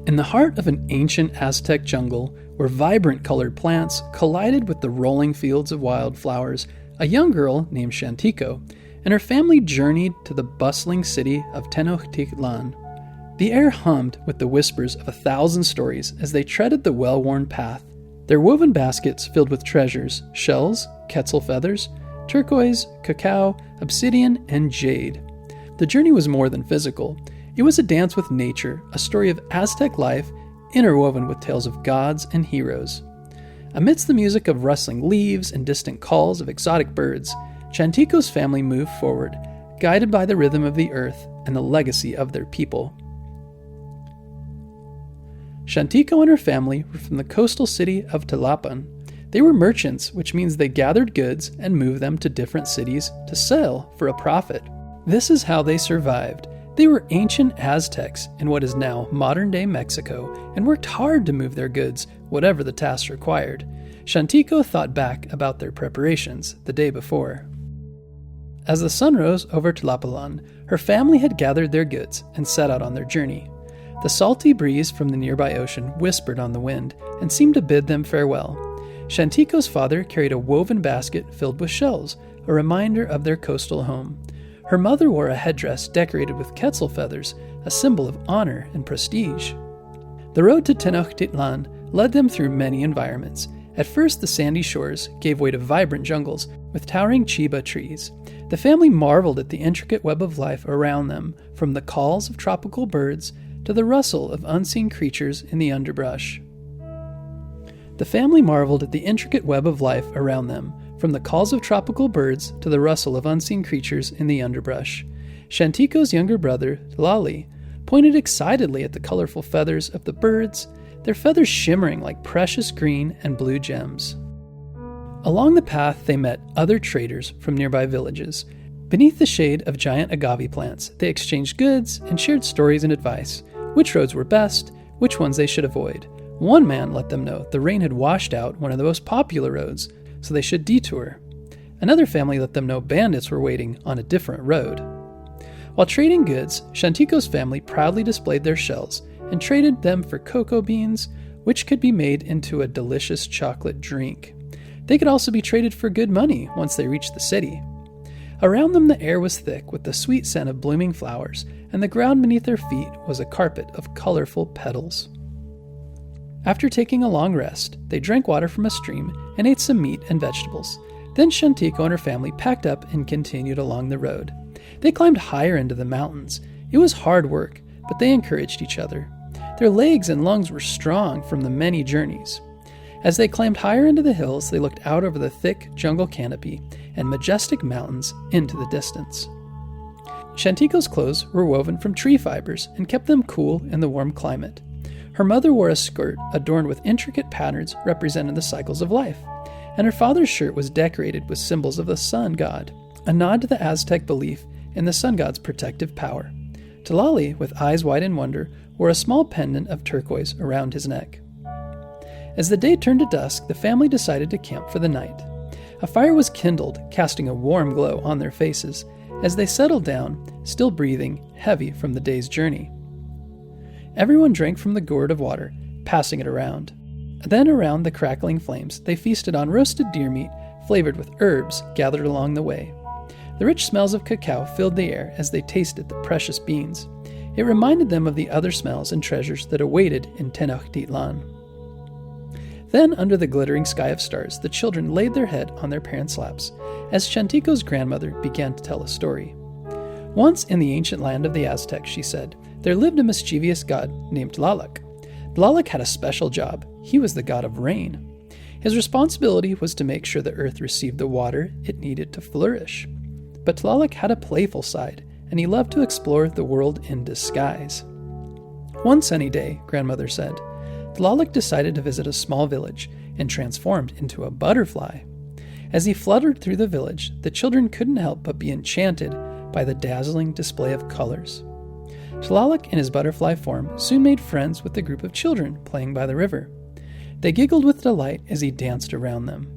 In the heart of an ancient Aztec jungle, where vibrant colored plants collided with the rolling fields of wildflowers, a young girl named Xantico and her family journeyed to the bustling city of Tenochtitlán. The air hummed with the whispers of 1,000 stories as they treaded the well-worn path, their woven baskets filled with treasures, shells, quetzal feathers, turquoise, cacao, obsidian, and jade. The journey was more than physical. It was a dance with nature, a story of Aztec life interwoven with tales of gods and heroes. Amidst the music of rustling leaves and distant calls of exotic birds, Xantico's family moved forward, guided by the rhythm of the earth and the legacy of their people. Xantico and her family were from the coastal city of Tlapan. They were merchants, which means they gathered goods and moved them to different cities to sell for a profit. This is how they survived. They were ancient Aztecs in what is now modern-day Mexico and worked hard to move their goods, whatever the task required. Xantico thought back about their preparations the day before. As the sun rose over Tlapan, her family had gathered their goods and set out on their journey. The salty breeze from the nearby ocean whispered on the wind and seemed to bid them farewell. Xantico's father carried a woven basket filled with shells, a reminder of their coastal home. Her mother wore a headdress decorated with quetzal feathers, a symbol of honor and prestige. The road to Tenochtitlan led them through many environments. At first, the sandy shores gave way to vibrant jungles with towering chiba trees. The family marveled at the intricate web of life around them, from the calls of tropical birds to the rustle of unseen creatures in the underbrush. The family marveled at the intricate web of life around them, from the calls of tropical birds to the rustle of unseen creatures in the underbrush. Xantico's younger brother, Tlali, pointed excitedly at the colorful feathers of the birds, their feathers shimmering like precious green and blue gems. Along the path, they met other traders from nearby villages. Beneath the shade of giant agave plants, they exchanged goods and shared stories and advice, which roads were best, which ones they should avoid. One man let them know the rain had washed out one of the most popular roads, so they should detour. Another family let them know bandits were waiting on a different road. While trading goods, Xantico's family proudly displayed their shells and traded them for cocoa beans, which could be made into a delicious chocolate drink. They could also be traded for good money once they reached the city. Around them the air was thick with the sweet scent of blooming flowers, and the ground beneath their feet was a carpet of colorful petals. After taking a long rest, they drank water from a stream and ate some meat and vegetables. Then Xantico and her family packed up and continued along the road. They climbed higher into the mountains. It was hard work, but they encouraged each other. Their legs and lungs were strong from the many journeys. As they climbed higher into the hills, they looked out over the thick jungle canopy and majestic mountains into the distance. Xantico's clothes were woven from tree fibers and kept them cool in the warm climate. Her mother wore a skirt adorned with intricate patterns representing the cycles of life, and her father's shirt was decorated with symbols of the sun god, a nod to the Aztec belief in the sun god's protective power. Tlali, with eyes wide in wonder, wore a small pendant of turquoise around his neck. As the day turned to dusk, the family decided to camp for the night. A fire was kindled, casting a warm glow on their faces as they settled down, still breathing, heavy from the day's journey. Everyone drank from the gourd of water, passing it around. Then around the crackling flames, they feasted on roasted deer meat flavored with herbs gathered along the way. The rich smells of cacao filled the air as they tasted the precious beans. It reminded them of the other smells and treasures that awaited in Tenochtitlan. Then, under the glittering sky of stars, the children laid their head on their parents' laps as Xantico's grandmother began to tell a story. Once in the ancient land of the Aztecs, she said, there lived a mischievous god named Tlaloc. Tlaloc had a special job. He was the god of rain. His responsibility was to make sure the earth received the water it needed to flourish. But Tlaloc had a playful side, and he loved to explore the world in disguise. One sunny day, grandmother said, Tlaloc decided to visit a small village and transformed into a butterfly. As he fluttered through the village, the children couldn't help but be enchanted by the dazzling display of colors. Tlaloc, in his butterfly form, soon made friends with the group of children playing by the river. They giggled with delight as he danced around them.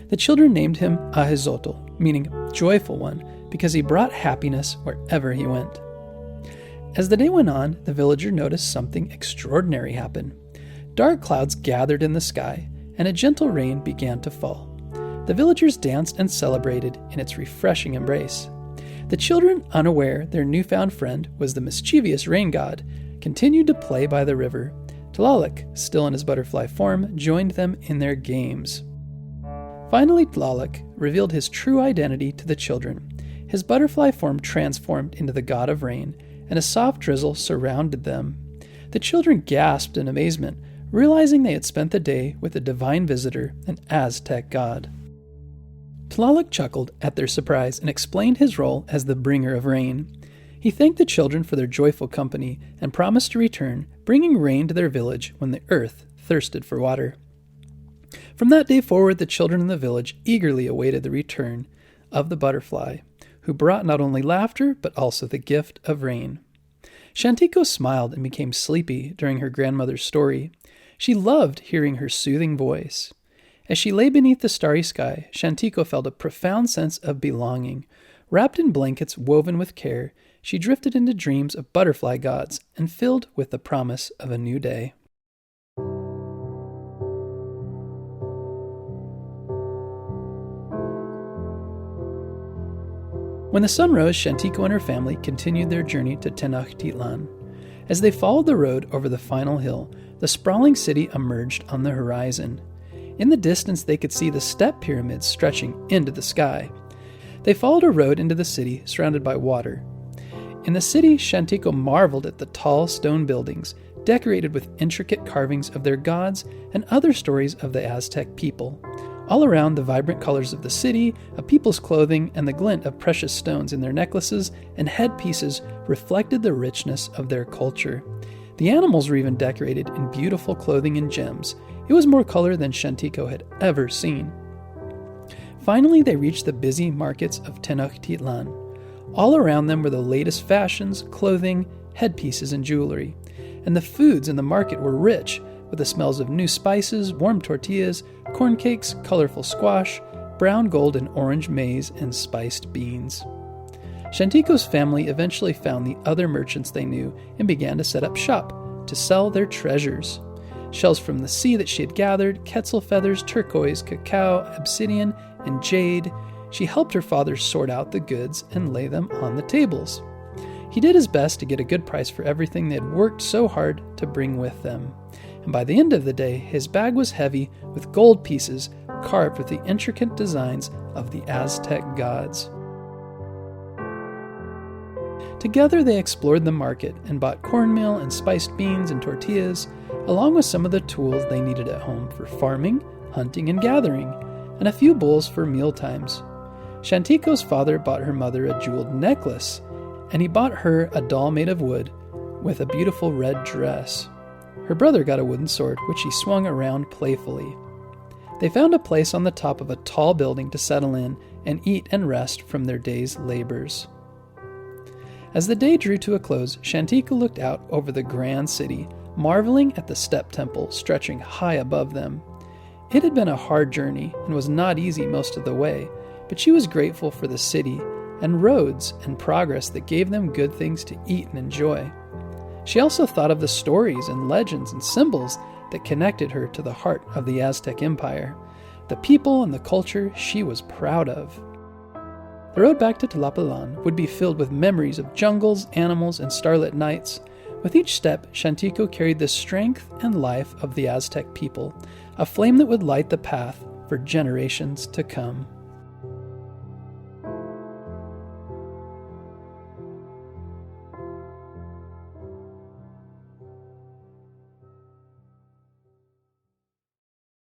The children named him Ahizotl, meaning joyful one, because he brought happiness wherever he went. As the day went on, the villager noticed something extraordinary happen. Dark clouds gathered in the sky, and a gentle rain began to fall. The villagers danced and celebrated in its refreshing embrace. The children, unaware their newfound friend was the mischievous rain god, continued to play by the river. Tlaloc, still in his butterfly form, joined them in their games. Finally, Tlaloc revealed his true identity to the children. His butterfly form transformed into the god of rain, and a soft drizzle surrounded them. The children gasped in amazement, realizing they had spent the day with a divine visitor, an Aztec god. Tlaloc chuckled at their surprise and explained his role as the bringer of rain. He thanked the children for their joyful company and promised to return, bringing rain to their village when the earth thirsted for water. From that day forward, the children in the village eagerly awaited the return of the butterfly, who brought not only laughter but also the gift of rain. Xantico smiled and became sleepy during her grandmother's story. She loved hearing her soothing voice. As she lay beneath the starry sky, Xantico felt a profound sense of belonging. Wrapped in blankets woven with care, she drifted into dreams of butterfly gods and filled with the promise of a new day. When the sun rose, Xantico and her family continued their journey to Tenochtitlán. As they followed the road over the final hill, the sprawling city emerged on the horizon. In the distance, they could see the step pyramids stretching into the sky. They followed a road into the city, surrounded by water. In the city, Xantico marveled at the tall stone buildings, decorated with intricate carvings of their gods and other stories of the Aztec people. All around, the vibrant colors of the city, a people's clothing, and the glint of precious stones in their necklaces and headpieces reflected the richness of their culture. The animals were even decorated in beautiful clothing and gems. It was more color than Xantico had ever seen. Finally, they reached the busy markets of Tenochtitlan. All around them were the latest fashions, clothing, headpieces, and jewelry. And the foods in the market were rich, with the smells of new spices, warm tortillas, corn cakes, colorful squash, brown gold and orange maize, and spiced beans. Xantico's family eventually found the other merchants they knew and began to set up shop to sell their treasures. Shells from the sea that she had gathered, quetzal feathers, turquoise, cacao, obsidian, and jade. She helped her father sort out the goods and lay them on the tables. He did his best to get a good price for everything they had worked so hard to bring with them. And by the end of the day, his bag was heavy with gold pieces carved with the intricate designs of the Aztec gods. Together they explored the market and bought cornmeal and spiced beans and tortillas, along with some of the tools they needed at home for farming, hunting, and gathering, and a few bowls for meal times. Xantico's father bought her mother a jeweled necklace, and he bought her a doll made of wood with a beautiful red dress. Her brother got a wooden sword, which he swung around playfully. They found a place on the top of a tall building to settle in and eat and rest from their day's labors. As the day drew to a close, Xantico looked out over the grand city, marveling at the step temple stretching high above them. It had been a hard journey and was not easy most of the way, but she was grateful for the city and roads and progress that gave them good things to eat and enjoy. She also thought of the stories and legends and symbols that connected her to the heart of the Aztec Empire, the people and the culture she was proud of. The road back to Tenochtitlan would be filled with memories of jungles, animals, and starlit nights. With each step, Xantico carried the strength and life of the Aztec people, a flame that would light the path for generations to come.